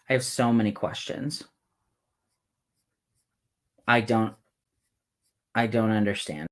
I have so many questions. I don't understand.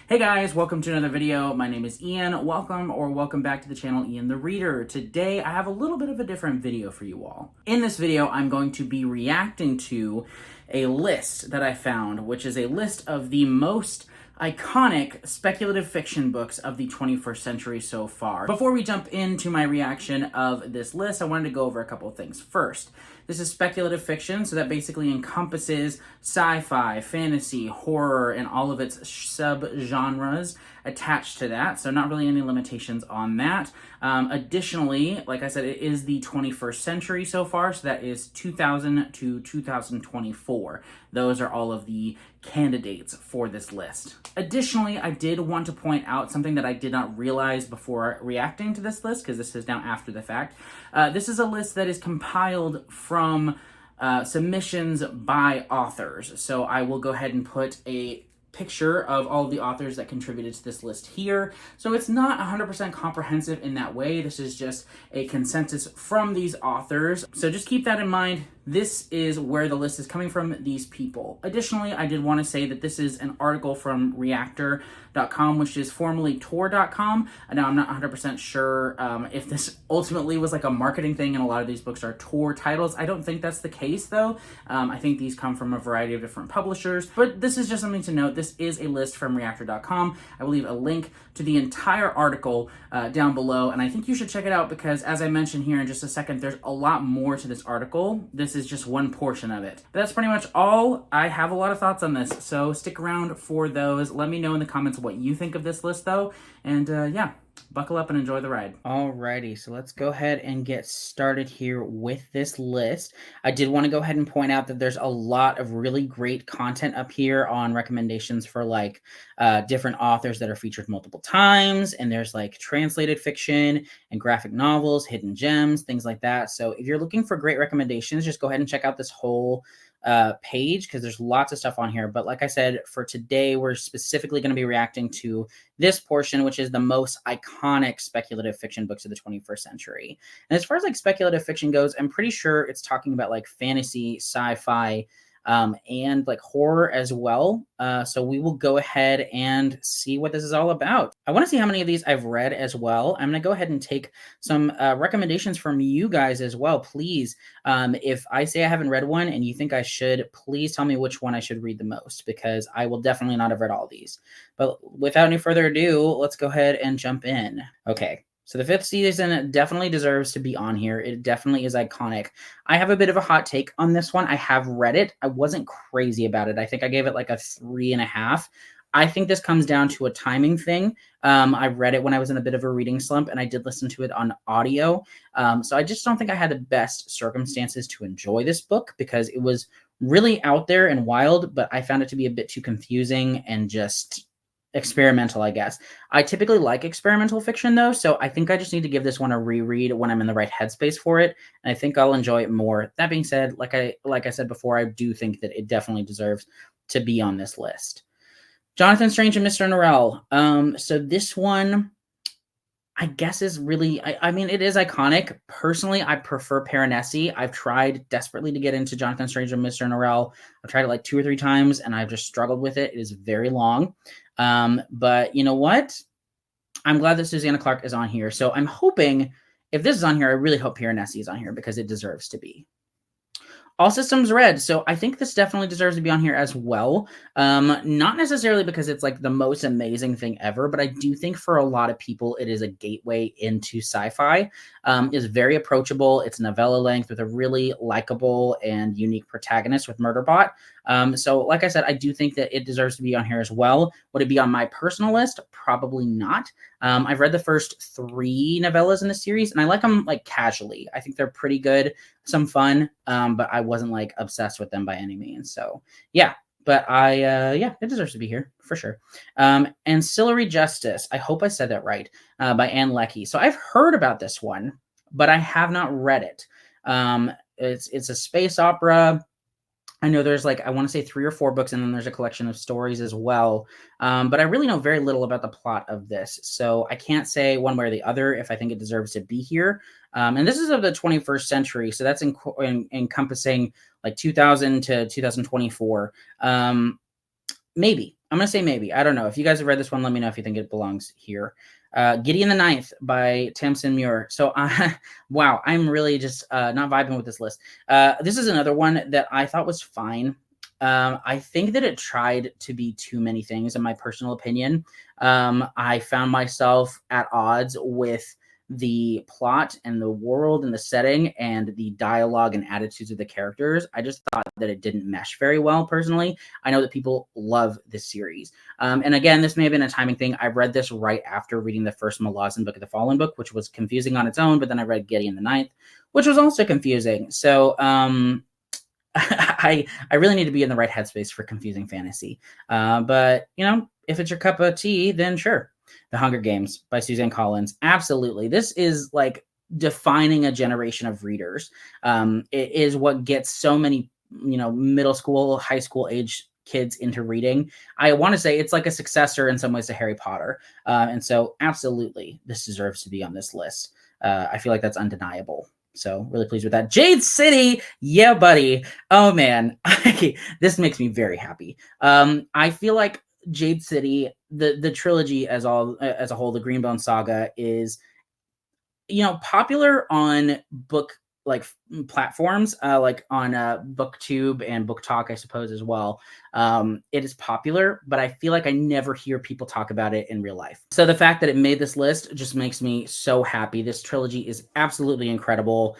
Hey guys, welcome to another video. My name is Ian. Welcome back to the channel Ian the Reader. Today I have a little bit of a different video for you all. In this video, I'm going to be reacting to a list that I found, which is a list of the most iconic speculative fiction books of the 21st century so far. Before we jump into my reaction of this list, I wanted to go over a couple of things. First, this is speculative fiction, so that basically encompasses sci-fi, fantasy, horror, and all of its sub-genres attached to that, so not really any limitations on that. Additionally, like I said, it is the 21st century so far, so that is 2000 to 2024. Those are all of the candidates for this list. Additionally, I did want to point out something that I did not realize before reacting to this list, because this is now after the fact. This is a list that is compiled from submissions by authors. So I will go ahead and put a picture of all of the authors that contributed to this list here. So it's not 100% comprehensive in that way. This is just a consensus from these authors. So just keep that in mind. This is where the list is coming from, these people. Additionally, I did want to say that this is an article from Reactor.com, which is formerly Tor.com. Now, I'm not 100% sure if this ultimately was like a marketing thing and a lot of these books are Tor titles. I don't think that's the case, though. I think these come from a variety of different publishers, but this is just something to note. This is a list from Reactor.com. I will leave a link to the entire article down below, and I think you should check it out because, as I mentioned here in just a second, there's a lot more to this article. This is just one portion of it. But that's pretty much all. I have a lot of thoughts on this, so stick around for those. Let me know in the comments what you think of this list, though, and yeah, buckle up and enjoy the ride. Alrighty, so let's go ahead and get started here with this list. I did want to go ahead and point out that there's a lot of really great content up here on recommendations for like different authors that are featured multiple times, and there's like translated fiction and graphic novels, hidden gems, things like that. So if you're looking for great recommendations, just go ahead and check out this whole page because there's lots of stuff on here. But like I said, for today, we're specifically going to be reacting to this portion, which is the most iconic speculative fiction books of the 21st century. And as far as like speculative fiction goes, I'm pretty sure it's talking about like fantasy, sci-fi, and like horror as well. So we will go ahead and see what this is all about. I want to see how many of these I've read as well. I'm going to go ahead and take some recommendations from you guys as well. Please, if I say I haven't read one and you think I should, please tell me which one I should read the most, because I will definitely not have read all these. But without any further ado, let's go ahead and jump in. Okay. So the 5th season definitely deserves to be on here. It definitely is iconic. I have a bit of a hot take on this one. I have read it. I wasn't crazy about it. I think I gave it like a 3.5. I think this comes down to a timing thing. I read it when I was in a bit of a reading slump, and I did listen to it on audio. So I just don't think I had the best circumstances to enjoy this book because it was really out there and wild, but I found it to be a bit too confusing and just experimental, I guess. I typically like experimental fiction, though, so I think I just need to give this one a reread when I'm in the right headspace for it, and I think I'll enjoy it more. That being said, like I said before, I do think that it definitely deserves to be on this list. Jonathan Strange and Mr. Norrell. So this one, I guess, is really, I mean, it is iconic. Personally, I prefer Piranesi. I've tried desperately to get into Jonathan Strange and Mr. Norrell. I've tried it like 2 or 3 times, and I've just struggled with it. It is very long. But you know what? I'm glad that Susanna Clarke is on here. So I'm hoping, if this is on here, I really hope Piranesi is on here because it deserves to be. All Systems Red. So I think this definitely deserves to be on here as well. Not necessarily because it's like the most amazing thing ever, but I do think for a lot of people, it is a gateway into sci-fi. It's very approachable. It's novella length with a really likable and unique protagonist with Murderbot. So like I said, I do think that it deserves to be on here as well. Would it be on my personal list? Probably not. I've read the first 3 novellas in the series, and I like them like casually. I think they're pretty good, some fun, but I wasn't like obsessed with them by any means. So yeah, but yeah, it deserves to be here for sure. Ancillary Justice. I hope I said that right. By Anne Leckie. So I've heard about this one, but I have not read it. It's a space opera. I know there's like, I want to say 3 or 4 books, and then there's a collection of stories as well. But I really know very little about the plot of this. So I can't say one way or the other if I think it deserves to be here. And this is of the 21st century. So that's encompassing like 2000 to 2024. Maybe. I'm going to say maybe. I don't know. If you guys have read this one, let me know if you think it belongs here. Gideon the Ninth by Tamsin Muir. So, wow, I'm really just not vibing with this list. This is another one that I thought was fine. I think that it tried to be too many things, in my personal opinion. I found myself at odds with the plot and the world and the setting and the dialogue and attitudes of the characters. I just thought that it didn't mesh very well, personally. I know that people love this series. And again, this may have been a timing thing. I read this right after reading the first Malazan Book of the Fallen book, which was confusing on its own, but then I read Gideon the Ninth, which was also confusing. So I really need to be in the right headspace for confusing fantasy. But, you know, if it's your cup of tea, then sure. The Hunger Games by Suzanne Collins. Absolutely. This is like defining a generation of readers. It is what gets so many, you know, middle school, high school age kids into reading. I want to say it's like a successor in some ways to Harry Potter. And so absolutely, this deserves to be on this list. I feel like that's undeniable. So really pleased with that. Jade City. Yeah, buddy. Oh man. This makes me very happy. I feel like Jade City, the trilogy as a whole, the Greenbone saga is, you know, popular on book like platforms, like on BookTube and Book Talk, I suppose, as well. It is popular, but I feel like I never hear people talk about it in real life. So the fact that it made this list just makes me so happy. This trilogy is absolutely incredible.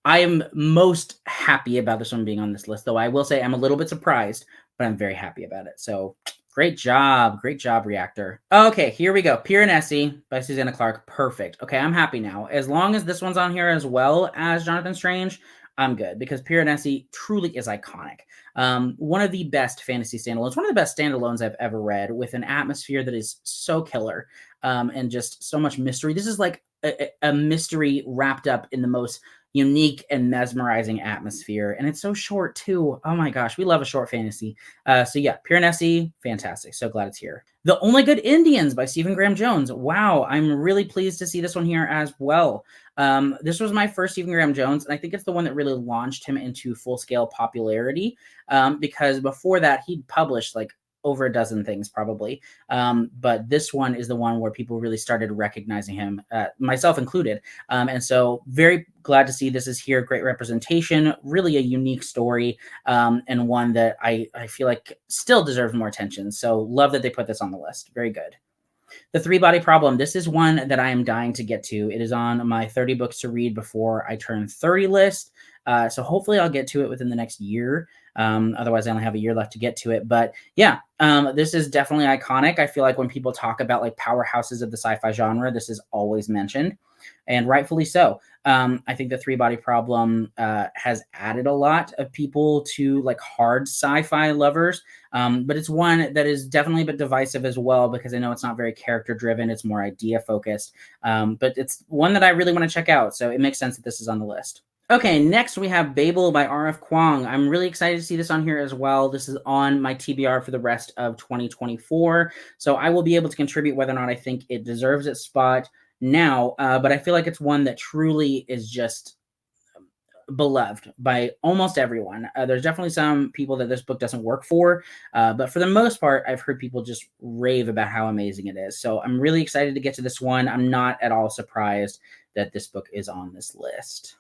I am most happy about this one being on this list, though I will say I'm a little bit surprised, but I'm very happy about it. So great job, Reactor. Okay, here we go. Piranesi by Susanna Clarke. Perfect. Okay, I'm happy now. As long as this one's on here as well as Jonathan Strange, I'm good, because Piranesi truly is iconic. One of the best fantasy standalones, one of the best standalones I've ever read, with an atmosphere that is so killer, and just so much mystery. This is like a mystery wrapped up in the most unique and mesmerizing atmosphere, and it's so short too. Oh my gosh, we love a short fantasy. So yeah, Piranesi, fantastic. So glad it's here. The Only Good Indians by Stephen Graham Jones. Wow, I'm really pleased to see this one here as well. This was my first Stephen Graham Jones, and I think it's the one that really launched him into full-scale popularity, because before that he'd published like over a dozen things probably. But this one is the one where people really started recognizing him, myself included. And so very glad to see this is here. Great representation, really a unique story, and one that I feel like still deserves more attention. So love that they put this on the list. Very good. The Three Body Problem. This is one that I am dying to get to. It is on my 30 books to read before I turn 30 list. So hopefully I'll get to it within the next year. Otherwise, I only have a year left to get to it. But yeah, this is definitely iconic. I feel like when people talk about like powerhouses of the sci-fi genre, this is always mentioned, and rightfully so. I think the Three Body Problem has added a lot of people to like hard sci-fi lovers, but it's one that is definitely a bit divisive as well, because I know it's not very character driven. It's more idea focused, but it's one that I really want to check out. So it makes sense that this is on the list. Okay, next we have Babel by R.F. Kuang. I'm really excited to see this on here as well. This is on my TBR for the rest of 2024, so I will be able to contribute whether or not I think it deserves its spot now, but I feel like it's one that truly is just beloved by almost everyone. There's definitely some people that this book doesn't work for, but for the most part, I've heard people just rave about how amazing it is. So I'm really excited to get to this one. I'm not at all surprised that this book is on this list.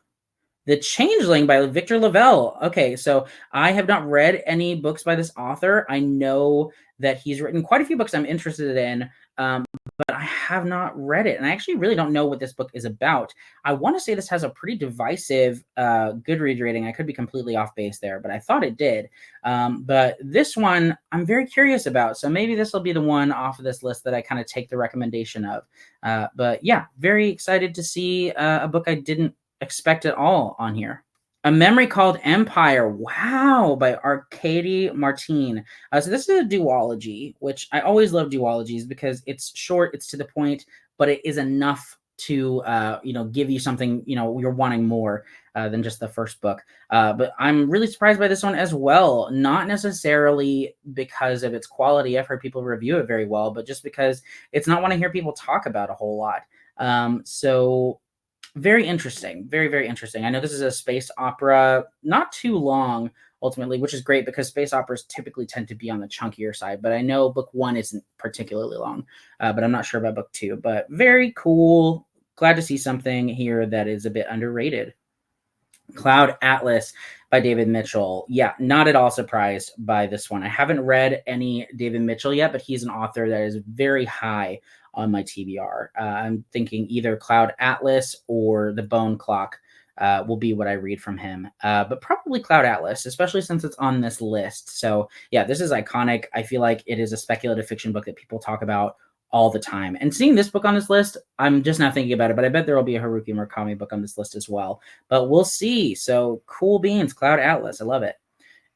The Changeling by Victor Lavelle. Okay, so I have not read any books by this author. I know that he's written quite a few books I'm interested in, but I have not read it. And I actually really don't know what this book is about. I want to say this has a pretty divisive Goodreads rating. I could be completely off base there, but I thought it did. But this one I'm very curious about. So maybe this will be the one off of this list that I kind of take the recommendation of. But yeah, very excited to see a book I didn't expect at all on here. A Memory Called Empire. Wow, by Arcady Martin. So this is a duology, which I always love duologies because it's short, it's to the point, but it is enough to give you something you're wanting more than just the first book. But I'm really surprised by this one as well. Not necessarily because of its quality. I've heard people review it very well, but just because it's not one I hear people talk about a whole lot. So very interesting. Very, very interesting. I know this is a space opera, not too long ultimately, which is great because space operas typically tend to be on the chunkier side. But I know book 1 isn't particularly long, but I'm not sure about book 2. But very cool. Glad to see something here that is a bit underrated. Cloud Atlas by David Mitchell. Yeah, not at all surprised by this one. I haven't read any David Mitchell yet, but he's an author that is very high on my TBR. I'm thinking either Cloud Atlas or The Bone Clock will be what I read from him. But probably Cloud Atlas, especially since it's on this list. So yeah, this is iconic. I feel like it is a speculative fiction book that people talk about all the time. And seeing this book on this list, I'm just now thinking about it, but I bet there will be a Haruki Murakami book on this list as well. But we'll see. So cool beans, Cloud Atlas. I love it.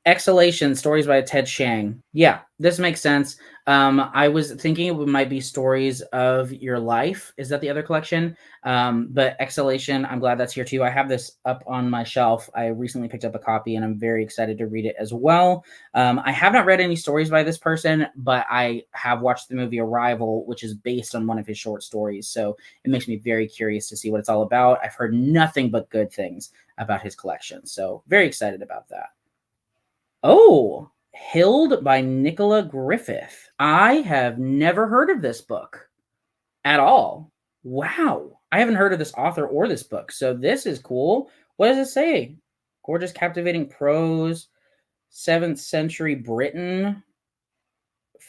Exhalation, stories by Ted Chiang. Yeah, this makes sense. I was thinking it might be stories of your life. Is that the other collection? But Exhalation, I'm glad that's here too. I have this up on my shelf. I recently picked up a copy and I'm very excited to read it as well. I have not read any stories by this person, but I have watched the movie Arrival, which is based on one of his short stories. So it makes me very curious to see what it's all about. I've heard nothing but good things about his collection. So very excited about that. Oh, Hild by Nicola Griffith. I have never heard of this book at all. Wow. I haven't heard of this author or this book. So this is cool. What does it say? Gorgeous, captivating prose, 7th century Britain.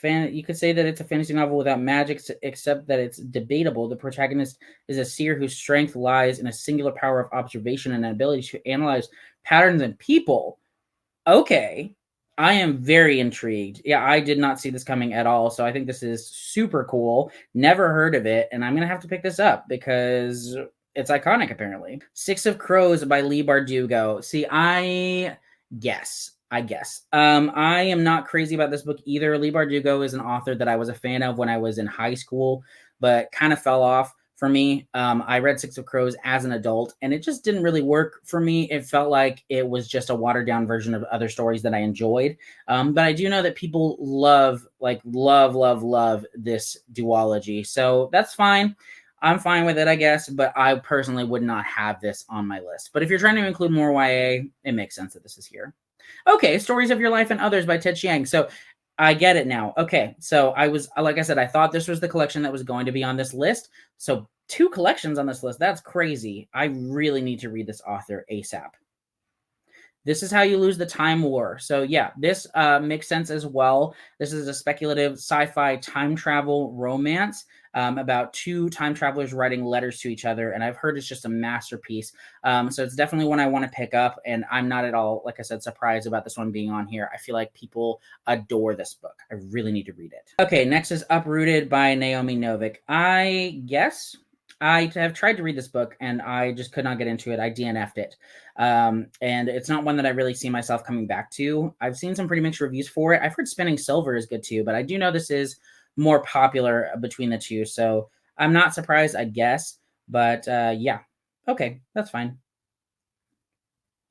You could say that it's a fantasy novel without magic, except that it's debatable. The protagonist is a seer whose strength lies in a singular power of observation and an ability to analyze patterns in people. Okay. I am very intrigued. Yeah, I did not see this coming at all. So I think this is super cool. Never heard of it. And I'm going to have to pick this up because it's iconic, apparently. Six of Crows by Leigh Bardugo. See, I guess. I am not crazy about this book either. Leigh Bardugo is an author that I was a fan of when I was in high school, but kind of fell off for me. I read Six of Crows as an adult, and it just didn't really work for me. It felt like it was just a watered down version of other stories that I enjoyed. But I do know that people love this duology. So that's fine. I'm fine with it, I guess, but I personally would not have this on my list. But if you're trying to include more YA, it makes sense that this is here. Okay, Stories of Your Life and Others by Ted Chiang. So I get it now. Okay, so like I said, I thought this was the collection that was going to be on this list. So 2 collections on this list. That's crazy. I really need to read this author ASAP. This is How You Lose the Time War. So yeah, this makes sense as well. This is a speculative sci-fi time travel romance about 2 time travelers writing letters to each other. And I've heard it's just a masterpiece. So it's definitely one I want to pick up. And I'm not at all, like I said, surprised about this one being on here. I feel like people adore this book. I really need to read it. Okay, next is Uprooted by Naomi Novik. I guess I have tried to read this book and I just could not get into it. I DNF'd it. And it's not one that I really see myself coming back to. I've seen some pretty mixed reviews for it. I've heard Spinning Silver is good too, but I do know this is more popular between the two. So I'm not surprised, I guess. But yeah, okay, that's fine.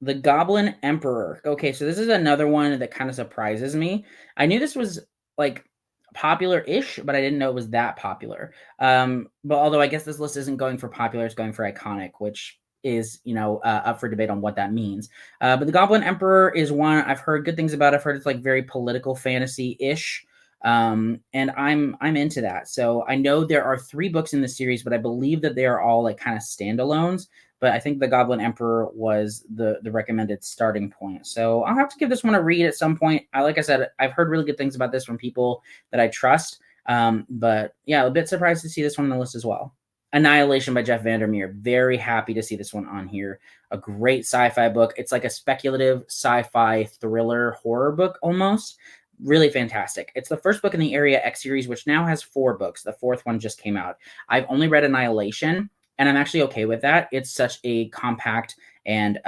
The Goblin Emperor. Okay, so this is another one that kind of surprises me. I knew this was like popular-ish, but I didn't know it was that popular. But although I guess this list isn't going for popular, it's going for iconic, which is, up for debate on what that means. But The Goblin Emperor is one I've heard good things about. I've heard it's like very political fantasy-ish. And I'm into that. So I know there are 3 books in the series, but I believe that they are all like kind of standalones. But I think The Goblin Emperor was the recommended starting point. So I'll have to give this one a read at some point. Like I said, I've heard really good things about this from people that I trust. But yeah, a bit surprised to see this one on the list as well. Annihilation by Jeff Vandermeer. Very happy to see this one on here. A great sci-fi book. It's like a speculative sci-fi thriller horror book almost. Really fantastic. It's the first book in the Area X series, which now has 4 books. The 4th one just came out. I've only read Annihilation, and I'm actually okay with that. It's such a compact and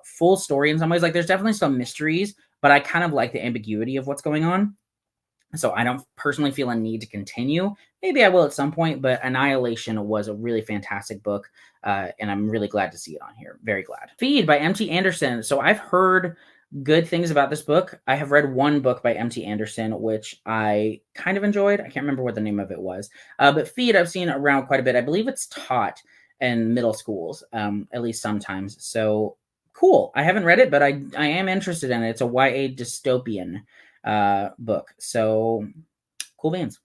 full story in some ways. Like, there's definitely some mysteries, but I kind of like the ambiguity of what's going on. So I don't personally feel a need to continue. Maybe I will at some point, but Annihilation was a really fantastic book, and I'm really glad to see it on here. Very glad. Feed by M.T. Anderson. So I've heard good things about this book. I have read one book by M.T. Anderson, which I kind of enjoyed. I can't remember what the name of it was. But Feed, I've seen around quite a bit. I believe it's taught in middle schools, at least sometimes. So cool. I haven't read it, but I am interested in it. It's a YA dystopian book. So cool beans.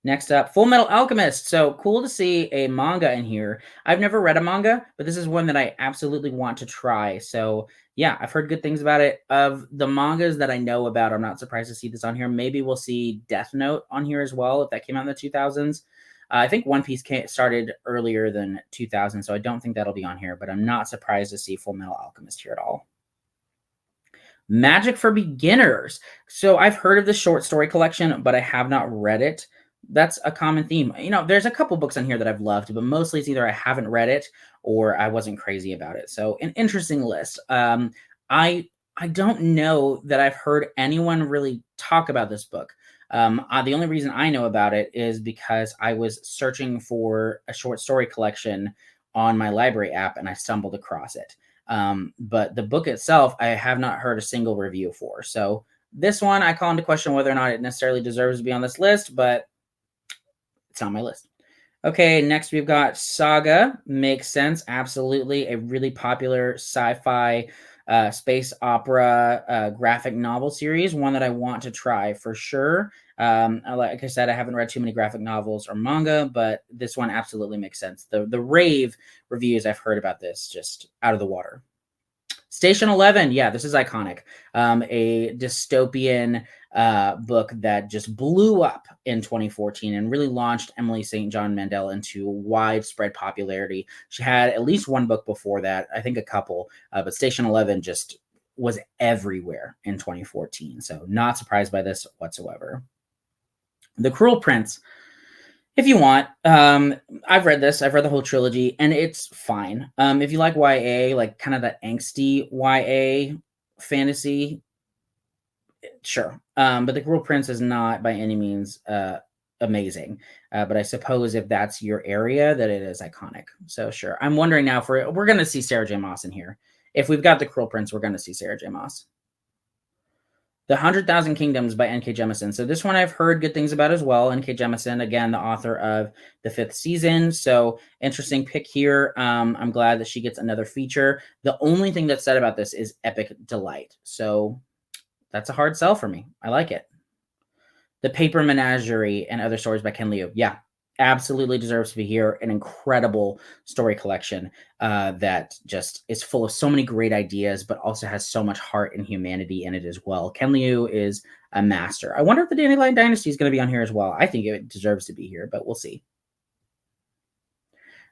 Next up, Full Metal Alchemist. So cool to see a manga in here. I've never read a manga, but this is one that I absolutely want to try. So yeah, I've heard good things about it. Of the mangas that I know about, I'm not surprised to see this on here. Maybe we'll see Death Note on here as well if that came out in the 2000s. I think One Piece started earlier than 2000, so I don't think that'll be on here, but I'm not surprised to see Full Metal Alchemist here at all. Magic for Beginners. So I've heard of the short story collection, but I have not read it. That's a common theme. There's a couple books on here that I've loved, but mostly it's either I haven't read it or I wasn't crazy about it. So an interesting list. I I don't know that I've heard anyone really talk about this book. The only reason I know about it is because I was searching for a short story collection on my library app and I stumbled across it. But the book itself, I have not heard a single review for. So this one, I call into question whether or not it necessarily deserves to be on this list, but it's on my list. Okay, next we've got Saga. Makes sense. Absolutely. A really popular sci-fi space opera graphic novel series. One that I want to try for sure. Like I said, I haven't read too many graphic novels or manga, but this one absolutely makes sense. The rave reviews I've heard about this, just out of the water. Station 11. Yeah, this is iconic. A dystopian book that just blew up in 2014 and really launched Emily St. John Mandel into widespread popularity. She had at least one book before that, I think a couple, but Station 11 just was everywhere in 2014. So not surprised by this whatsoever. The Cruel Prince. If you want, I've read this. I've read the whole trilogy, and it's fine. If you like YA, like kind of that angsty YA fantasy, sure. But The Cruel Prince is not by any means amazing. But I suppose if that's your area, that it is iconic. So sure. I'm wondering now if we're going to see Sarah J. Maas in here. If we've got The Cruel Prince, we're going to see Sarah J. Maas. The 100,000 Kingdoms by N.K. Jemisin. So this one I've heard good things about as well. N.K. Jemisin, again, the author of the 5th season. So interesting pick here. I'm glad that she gets another feature. The only thing that's said about this is epic delight. So that's a hard sell for me. I like it. The Paper Menagerie and Other Stories by Ken Liu. Yeah, absolutely deserves to be here. An incredible story collection that just is full of so many great ideas, but also has so much heart and humanity in it as well. Ken Liu is a master. I wonder if the Dandelion Dynasty is going to be on here as well. I think it deserves to be here, but we'll see.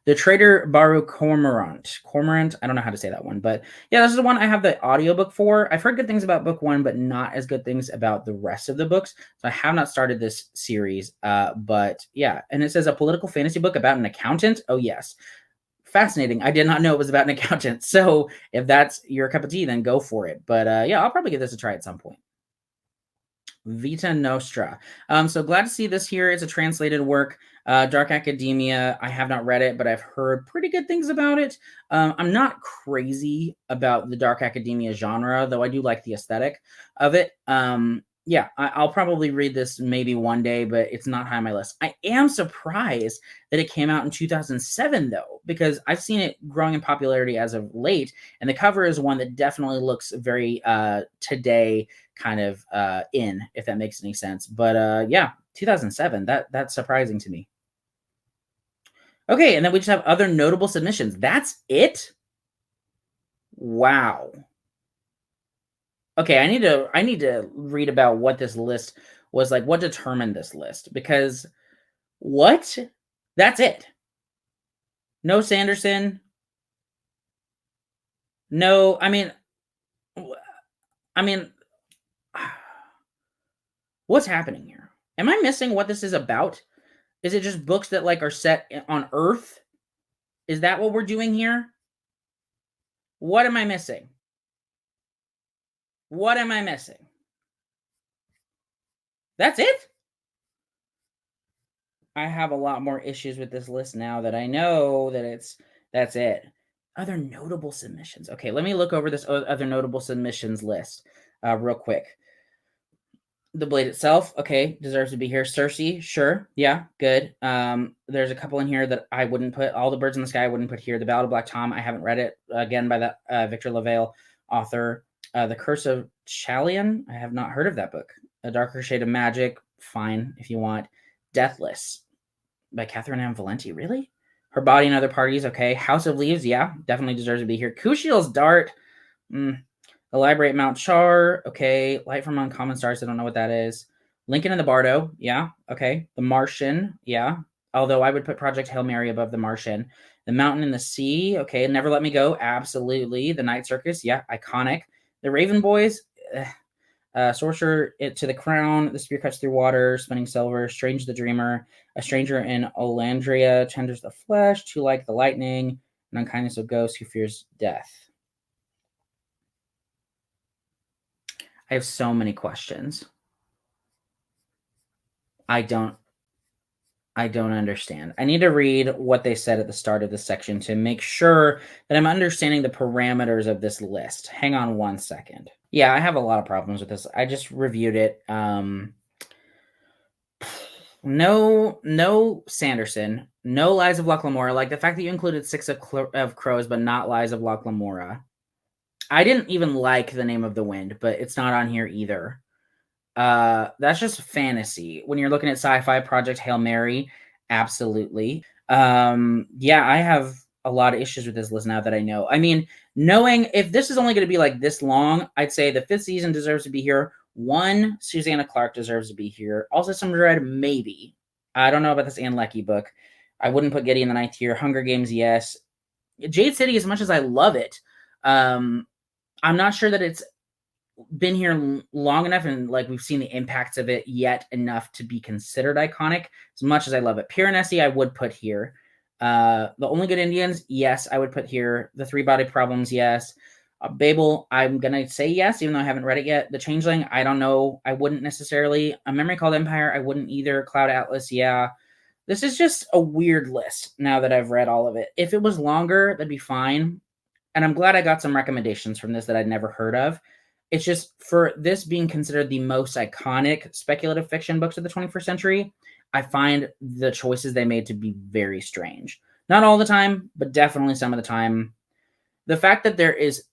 The Trader Baru Cormorant. Cormorant, I don't know how to say that one, but yeah, this is the one I have the audiobook for. I've heard good things about book one, but not as good things about the rest of the books. So I have not started this series, but yeah. And it says a political fantasy book about an accountant. Oh, yes. Fascinating. I did not know it was about an accountant. So if that's your cup of tea, then go for it. But yeah, I'll probably give this a try at some point. Vita Nostra. So glad to see this here. It's a translated work. Dark Academia. I have not read it, but I've heard pretty good things about it. I'm not crazy about the Dark Academia genre, though I do like the aesthetic of it. Yeah, I'll probably read this maybe one day, but it's not high on my list. I am surprised that it came out in 2007, though, because I've seen it growing in popularity as of late, and the cover is one that definitely looks very today kind of in, if that makes any sense. But yeah, 2007, that's surprising to me. Okay, and then we just have other notable submissions. That's it? Wow. Okay, I need to read about what this list was like, what determined this list, because what? That's it. No Sanderson. No, I mean what's happening here? Am I missing what this is about? Is it just books that like are set on Earth? Is that what we're doing here? What am I missing? What am I missing? That's it? I have a lot more issues with this list now that I know that that's it. Other notable submissions. Okay, let me look over this other notable submissions list real quick. The Blade itself, okay, deserves to be here. Cersei, sure, yeah, good. There's a couple in here that I wouldn't put. All the Birds in the Sky I wouldn't put here. The Ballad of Black Tom, I haven't read it. Again, by that Victor LaValle author. The Curse of Chalion, I have not heard of that book. A Darker Shade of Magic, fine if you want. Deathless by Catherine Ann Valenti, really? Her Body and Other Parties, okay. House of Leaves, yeah, definitely deserves to be here. Kushiel's Dart, Elaborate Mount Char, okay. Light from Uncommon Stars, I don't know what that is. Lincoln and the Bardo, yeah, okay. The Martian, yeah. Although I would put Project Hail Mary above The Martian. The Mountain and the Sea, okay. Never Let Me Go, absolutely. The Night Circus, yeah, iconic. The Raven Boys, Sorcerer to the Crown, The Spear Cuts Through Water, Spinning Silver, Strange the Dreamer, A Stranger in Olandria, Tenders the Flesh, Too Like the Lightning, and Unkindness of Ghost Who Fears Death. I have so many questions. I don't understand. I need to read what they said at the start of this section to make sure that I'm understanding the parameters of this list. Hang on one second. Yeah, I have a lot of problems with this. I just reviewed it. No Sanderson, no Lies of Locke Lamora. Like the fact that you included Six of Crows, but not Lies of Locke Lamora. I didn't even like The Name of the Wind, but it's not on here either. That's just fantasy. When you're looking at sci-fi, Project Hail Mary, absolutely. Yeah, I have a lot of issues with this list now that I know. I mean, knowing if this is only going to be like this long, I'd say the 5th season deserves to be here. 1, Susanna Clark deserves to be here. Also, Some Dread, maybe. I don't know about this Ann Leckie book. I wouldn't put Getty in the 9th tier. Hunger Games, yes. Jade City, as much as I love it, I'm not sure that it's been here long enough and like we've seen the impacts of it yet enough to be considered iconic. As much as I love it, Pure and Essie I would put here. The Only Good Indians, yes, I would put here. The Three Body Problems, yes. Babel, I'm gonna say yes, even though I haven't read it yet. The Changeling, I don't know, I wouldn't necessarily. A Memory Called Empire, I wouldn't either. Cloud Atlas, yeah. This is just a weird list now that I've read all of it. If it was longer, that'd be fine. And I'm glad I got some recommendations from this that I'd never heard of. It's just for this being considered the most iconic speculative fiction books of the 21st century, I find the choices they made to be very strange. Not all the time, but definitely some of the time. The fact that there is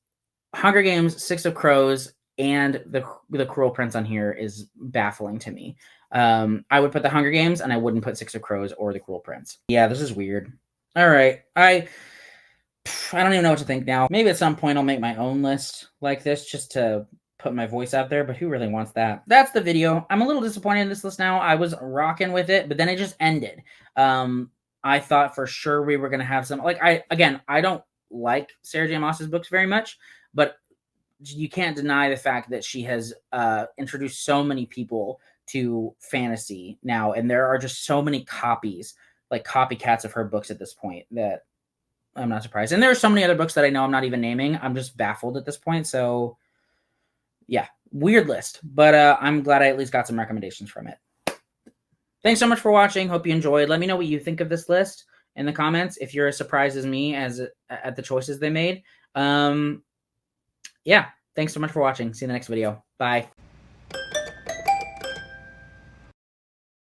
Hunger Games, Six of Crows, and the Cruel Prince on here is baffling to me. I would put the Hunger Games, and I wouldn't put Six of Crows or the Cruel Prince. Yeah, this is weird. All right, I don't even know what to think now. Maybe at some point I'll make my own list like this just to put my voice out there, but who really wants that? That's the video. I'm a little disappointed in this list now. I was rocking with it, but then it just ended. I thought for sure we were going to have some, like, I don't like Sarah J. Maas's books very much, but you can't deny the fact that she has introduced so many people to fantasy now, and there are just so many copies, like copycats of her books at this point, that I'm not surprised. And there are so many other books that I know I'm not even naming. I'm just baffled at this point. So, yeah, weird list. But I'm glad I at least got some recommendations from it. Thanks so much for watching. Hope you enjoyed. Let me know what you think of this list in the comments if you're as surprised as me at the choices they made. Yeah, thanks so much for watching. See you in the next video. Bye.